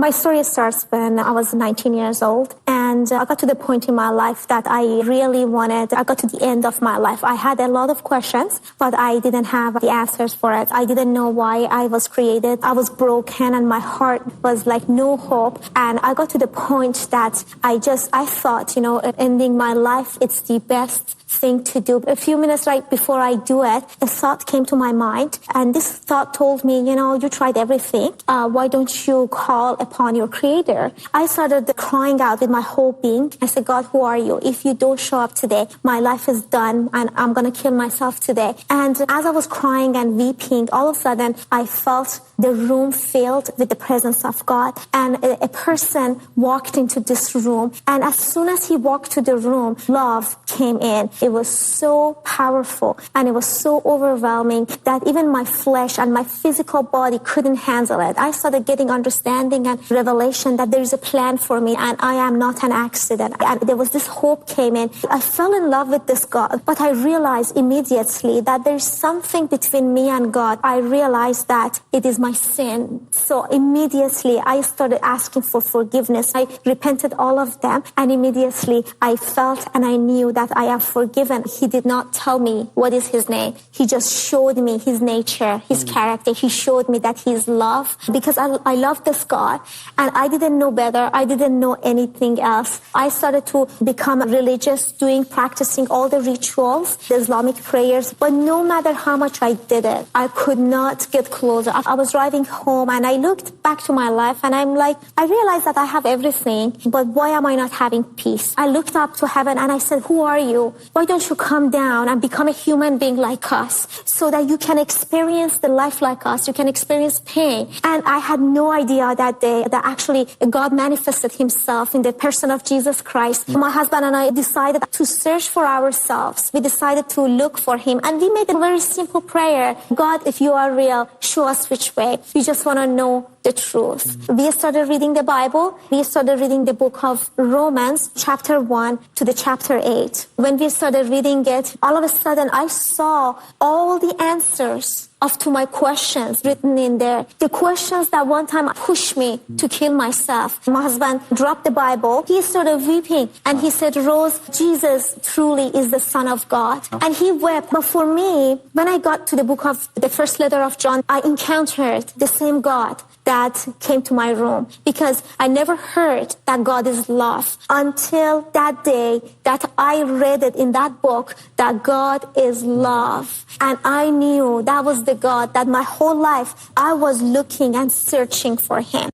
My story starts when I was 19 years old, and I got to the point in my life that I got to the end of my life. I had a lot of questions, but I didn't have the answers for it. I didn't know why I was created. I was broken and my heart was like no hope. And I got to the point that I thought, ending my life, it's the best thing to do. A few minutes right before I do it, a thought came to my mind, and this thought told me, you tried everything. Why don't you call upon your creator? I started crying out with my whole being. I said, God, who are you? If you don't show up today, my life is done and I'm going to kill myself today. And as I was crying and weeping, all of a sudden I felt the room filled with the presence of God, and a person walked into this room, and as soon as he walked to the room, love came in. It was so powerful and it was so overwhelming that even my flesh and my physical body couldn't handle it. I started getting understanding and revelation that there is a plan for me and I am not an accident. And there was this hope came in. I fell in love with this God, but I realized immediately that there's something between me and God. I realized that it is my sin. So immediately I started asking for forgiveness. I repented all of them, and immediately I felt and I knew that I am forgiven. He did not tell me what is his name. He just showed me his nature, his character. He showed me that he is love, because I love this God and I didn't know better. I didn't know anything else. I started to become religious, practicing all the rituals, the Islamic prayers, but no matter how much I did it, I could not get closer. I was driving home and I looked back to my life and I'm like, I realized that I have everything, but why am I not having peace? I looked up to heaven and I said, who are you? Why don't you come down and become a human being like us so that you can experience the life like us? You can experience pain. And I had no idea that day that actually God manifested himself in the person of Jesus Christ. My husband and I decided to search for ourselves. We decided to look for him, and we made a very simple prayer. God, if you are real, show us which way. We just want to know the truth. We started reading the Bible. We started reading the book of Romans, chapter 1 to the chapter 8. When we started reading it, all of a sudden I saw all the answers to my questions written in there. The questions that one time pushed me to kill myself. My husband dropped the Bible. He started weeping and he said, Rose, Jesus truly is the Son of God. And he wept. But for me, when I got to the book of the first letter of John, I encountered the same God that came to my room, because I never heard that God is love until that day that I read it in that book, that God is love. And I knew that was the God that my whole life I was looking and searching for him.